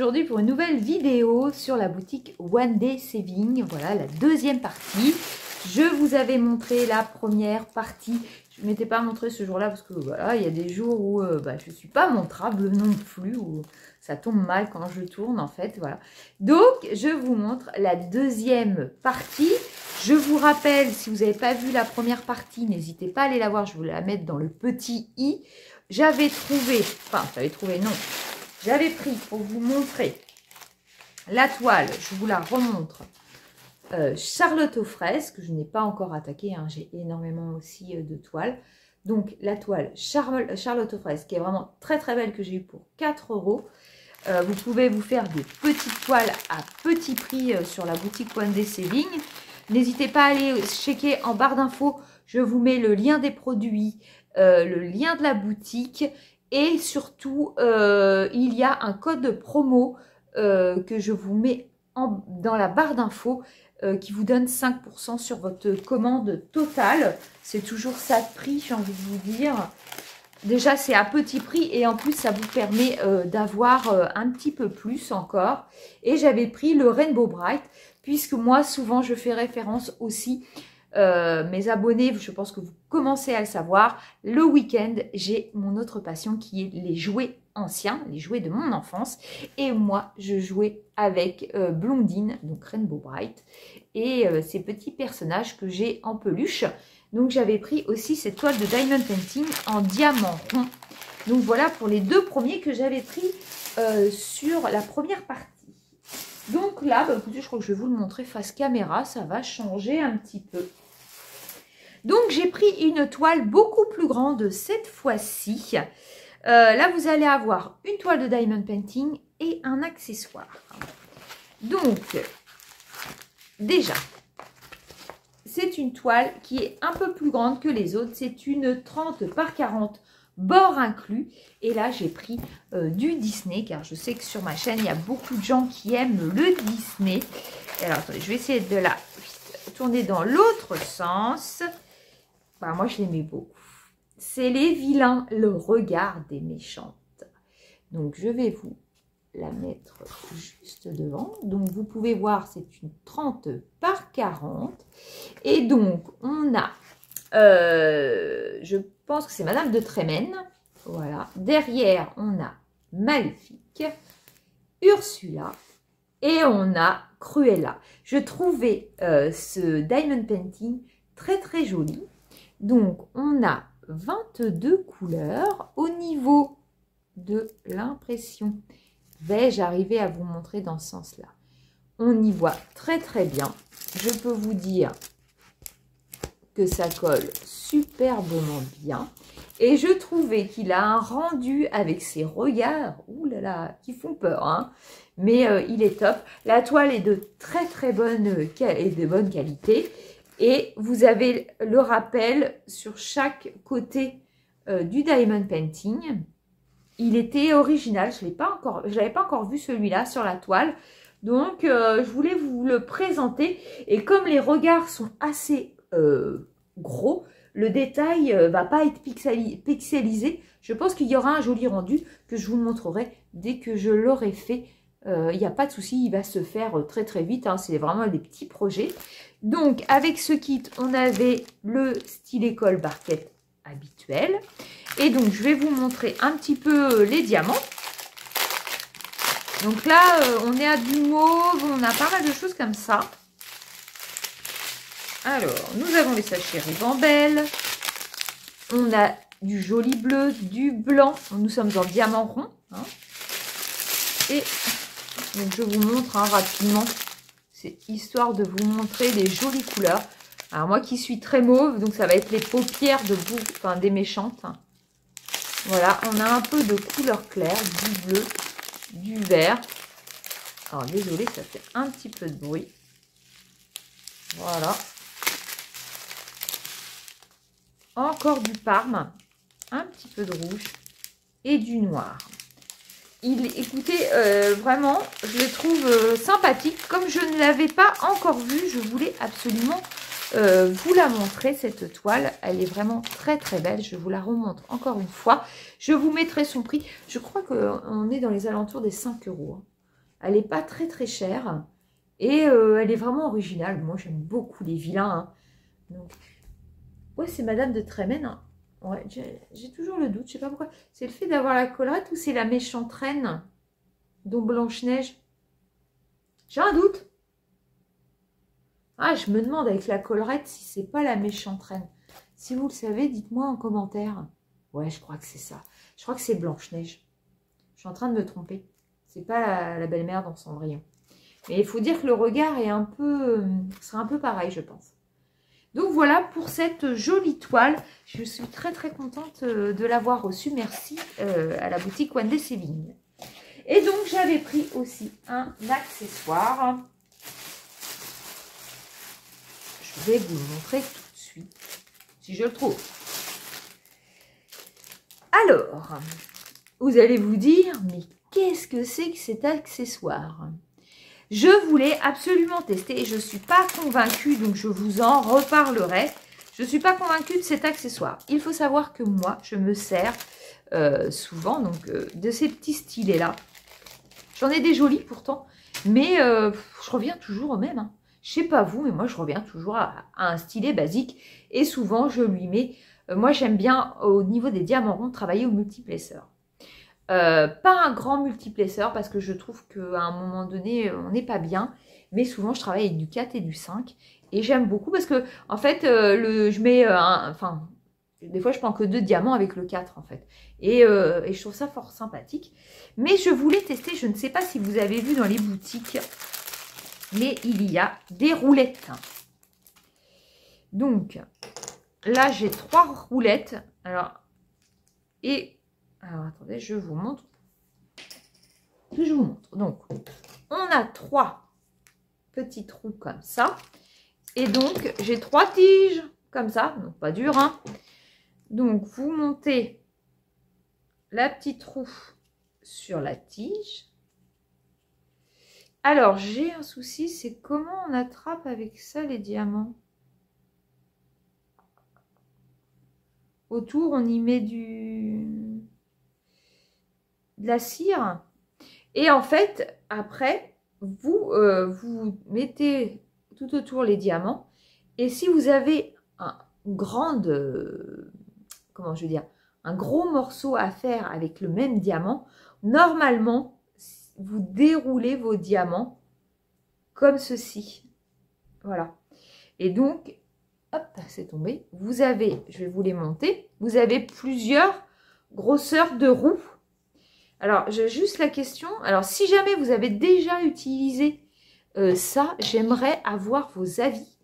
aujourd'hui pour une nouvelle vidéo sur la boutique One Day Saving. Voilà la deuxième partie. Je vous avais montré la première partie. Je ne m'étais pas montré ce jour-là parce que voilà, il y a des jours où je ne suis pas montrable non plus, où ça tombe mal quand je tourne en fait. Voilà. Donc, je vous montre la deuxième partie. Je vous rappelle, si vous n'avez pas vu la première partie, n'hésitez pas à aller la voir. Je vais vous la mettre dans le petit i. J'avais pris pour vous montrer la toile, je vous la remontre, Charlotte aux fraises, que je n'ai pas encore attaqué, hein, j'ai énormément aussi de toiles. Donc la toile Charlotte aux fraises, qui est vraiment très très belle, que j'ai eu pour 4 €. Vous pouvez vous faire des petites toiles à petit prix sur la boutique One Day Saving. N'hésitez pas à aller checker en barre d'infos, je vous mets le lien des produits, le lien de la boutique. Et surtout, il y a un code promo que je vous mets dans la barre d'infos qui vous donne 5% sur votre commande totale. C'est toujours ça de prix, j'ai envie de vous dire. Déjà, c'est à petit prix et en plus, ça vous permet d'avoir un petit peu plus encore. Et j'avais pris le Rainbow Bright, puisque moi, souvent, je fais référence aussi. Mes abonnés, je pense que vous commencez à le savoir, le week-end, j'ai mon autre passion qui est les jouets anciens, les jouets de mon enfance. Et moi, je jouais avec Blondine, donc Rainbow Bright, et ces petits personnages que j'ai en peluche. Donc, j'avais pris aussi cette toile de Diamond Painting en diamant rond. Donc, voilà pour les deux premiers que j'avais pris sur la première partie. Donc là, écoutez, je crois que je vais vous le montrer face caméra, ça va changer un petit peu. Donc, j'ai pris une toile beaucoup plus grande cette fois-ci. Là, vous allez avoir une toile de Diamond Painting et un accessoire. Donc, déjà, c'est une toile qui est un peu plus grande que les autres. C'est une 30 par 40, bord inclus. Et là, j'ai pris du Disney, car je sais que sur ma chaîne, il y a beaucoup de gens qui aiment le Disney. Alors, attendez, je vais essayer de la tourner dans l'autre sens. Bah, moi, je l'aimais beaucoup. C'est les vilains, le regard des méchantes. Donc, je vais vous la mettre juste devant. Donc, vous pouvez voir, c'est une 30 par 40. Et donc, on a, je pense que c'est Madame de Trémène. Voilà. Derrière, on a Maléfique, Ursula et on a Cruella. Je trouvais ce Diamond Painting très très joli. Donc, on a 22 couleurs. Au niveau de l'impression, vais-je arriver à vous montrer dans ce sens-là? On y voit très très bien. Je peux vous dire que ça colle superbement bien. Et je trouvais qu'il a un rendu avec ses regards, oulala, qui font peur, hein. Mais il est top. La toile est de très très bonne qualité. Et vous avez le rappel sur chaque côté du Diamond Painting. Il était original, je l'avais pas encore vu celui-là sur la toile. Donc, je voulais vous le présenter. Et comme les regards sont assez gros, le détail va pas être pixelisé. Je pense qu'il y aura un joli rendu que je vous montrerai dès que je l'aurai fait. Il n'y a pas de souci, il va se faire très très vite. Hein, c'est vraiment des petits projets. Donc, avec ce kit, on avait le stylet colle barquette habituel. Et donc, je vais vous montrer un petit peu les diamants. Donc là, on est à du mauve, on a pas mal de choses comme ça. Alors, nous avons les sachets Ribambelle. On a du joli bleu, du blanc. Nous sommes en diamant rond. Hein. Et donc, je vous montre rapidement. C'est histoire de vous montrer les jolies couleurs. Alors, moi qui suis très mauve, donc ça va être les paupières des méchantes. Voilà, on a un peu de couleur claire, du bleu, du vert. Alors, désolé, ça fait un petit peu de bruit. Voilà. Encore du parme, un petit peu de rouge et du noir. Écoutez, vraiment, je le trouve sympathique. Comme je ne l'avais pas encore vu, je voulais absolument vous la montrer, cette toile. Elle est vraiment très très belle. Je vous la remontre encore une fois. Je vous mettrai son prix. Je crois qu'on est dans les alentours des 5 €. Hein. Elle n'est pas très très chère. Et elle est vraiment originale. Moi, j'aime beaucoup les vilains. Hein. Donc, ouais, c'est Madame de Trémène. Hein. Ouais, j'ai toujours le doute. Je sais pas pourquoi. C'est le fait d'avoir la collerette ou c'est la méchante reine dont Blanche-Neige. J'ai un doute. Ah, je me demande avec la collerette si c'est pas la méchante reine. Si vous le savez, dites-moi en commentaire. Ouais, je crois que c'est ça. Je crois que c'est Blanche-Neige. Je suis en train de me tromper. C'est pas la belle-mère dans Cendrillon. Mais il faut dire que le regard est un peu, sera un peu pareil, je pense. Donc voilà pour cette jolie toile. Je suis très très contente de l'avoir reçue. Merci à la boutique One Day Saving. Et donc j'avais pris aussi un accessoire. Je vais vous le montrer tout de suite, si je le trouve. Alors, vous allez vous dire, mais qu'est-ce que c'est que cet accessoire ? Je voulais absolument tester et je ne suis pas convaincue, donc je vous en reparlerai. Je ne suis pas convaincue de cet accessoire. Il faut savoir que moi, je me sers souvent donc, de ces petits stylets-là. J'en ai des jolis pourtant, mais je reviens toujours au même. Hein. Je ne sais pas vous, mais moi, je reviens toujours à un stylet basique. Et souvent, je lui mets... moi, j'aime bien, au niveau des diamants ronds, travailler au multiplesseur. Pas un grand multiplesseur parce que je trouve qu'à un moment donné on n'est pas bien, mais souvent je travaille avec du 4 et du 5 et j'aime beaucoup parce que en fait je mets enfin des fois je prends que 2 diamants avec le 4 en fait et je trouve ça fort sympathique. Mais je voulais tester, je ne sais pas si vous avez vu dans les boutiques, mais il y a des roulettes. Donc là j'ai 3 roulettes. Alors attendez, je vous montre. Donc, on a 3 petits trous comme ça. Et donc, j'ai 3 tiges comme ça. Donc, pas dur, hein. Donc, vous montez la petite roue sur la tige. Alors, j'ai un souci, c'est comment on attrape avec ça les diamants. Autour, on y met de la cire. Et en fait, après, vous mettez tout autour les diamants. Et si vous avez un gros morceau à faire avec le même diamant, normalement, vous déroulez vos diamants comme ceci. Voilà. Et donc, hop, c'est tombé. Vous avez, je vais vous les monter, vous avez plusieurs grosseurs de roues. Alors, j'ai juste la question. Alors, si jamais vous avez déjà utilisé ça, j'aimerais avoir vos avis.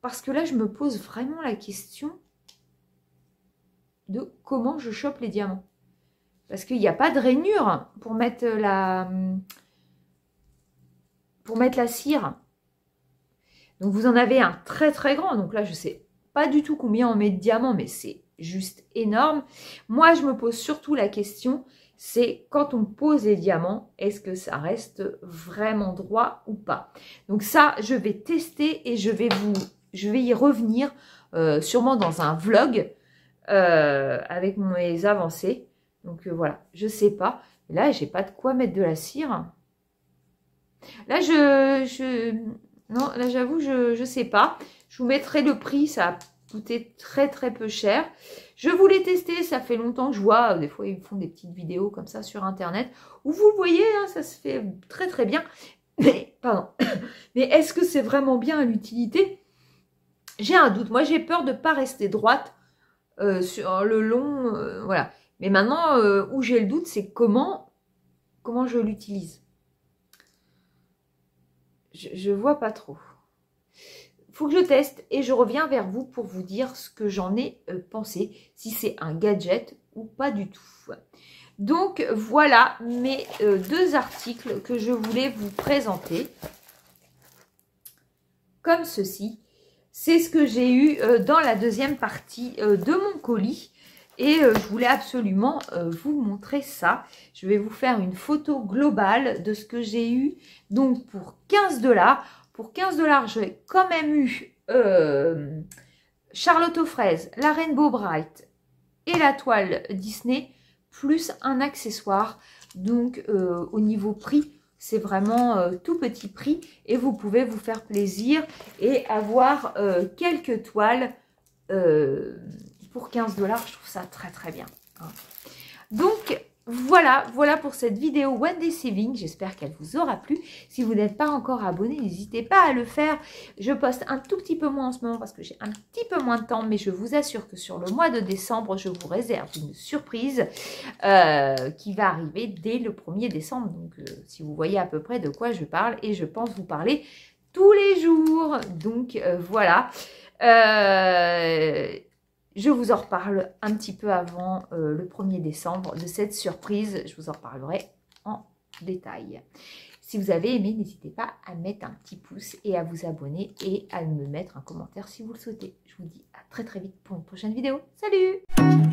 Parce que là, je me pose vraiment la question de comment je chope les diamants. Parce qu'il n'y a pas de rainure pour mettre la cire. Donc, vous en avez un très très grand. Donc là, je ne sais pas du tout combien on met de diamants, mais c'est juste énorme. Moi, je me pose surtout la question... c'est quand on pose les diamants, est-ce que ça reste vraiment droit ou pas? Donc ça, je vais tester et je vais y revenir sûrement dans un vlog avec mes avancées. Donc voilà, je sais pas. Là, j'ai pas de quoi mettre de la cire. Là, non, là, j'avoue, je sais pas. Je vous mettrai le prix, ça a coûté très très peu cher. Je voulais tester, ça fait longtemps que je vois, des fois ils font des petites vidéos comme ça sur internet, où vous le voyez, hein, ça se fait très très bien. Mais, pardon, mais est-ce que c'est vraiment bien à l'utilité? J'ai un doute, moi j'ai peur de ne pas rester droite sur le long, voilà. Mais maintenant, où j'ai le doute, c'est comment je l'utilise. Je vois pas trop. Faut que je teste et je reviens vers vous pour vous dire ce que j'en ai pensé, si c'est un gadget ou pas du tout. Donc voilà mes 2 articles que je voulais vous présenter. Comme ceci. C'est ce que j'ai eu dans la deuxième partie de mon colis. Et je voulais absolument vous montrer ça. Je vais vous faire une photo globale de ce que j'ai eu. Donc pour 15 $. Pour 15 $, j'ai quand même eu Charlotte aux fraises, la Rainbow Bright et la toile Disney, plus un accessoire. Donc au niveau prix, C'est vraiment tout petit prix et vous pouvez vous faire plaisir et avoir quelques toiles pour 15 $. Je trouve ça très très bien. Hein. Donc, voilà pour cette vidéo One Day Saving. J'espère qu'elle vous aura plu. Si vous n'êtes pas encore abonné, n'hésitez pas à le faire. Je poste un tout petit peu moins en ce moment parce que j'ai un petit peu moins de temps. Mais je vous assure que sur le mois de décembre, je vous réserve une surprise qui va arriver dès le 1er décembre. Donc, si vous voyez à peu près de quoi je parle. Et je pense vous parler tous les jours. Donc, voilà. Je vous en reparle un petit peu avant le 1er décembre de cette surprise. Je vous en reparlerai en détail. Si vous avez aimé, n'hésitez pas à mettre un petit pouce et à vous abonner et à me mettre un commentaire si vous le souhaitez. Je vous dis à très très vite pour une prochaine vidéo. Salut!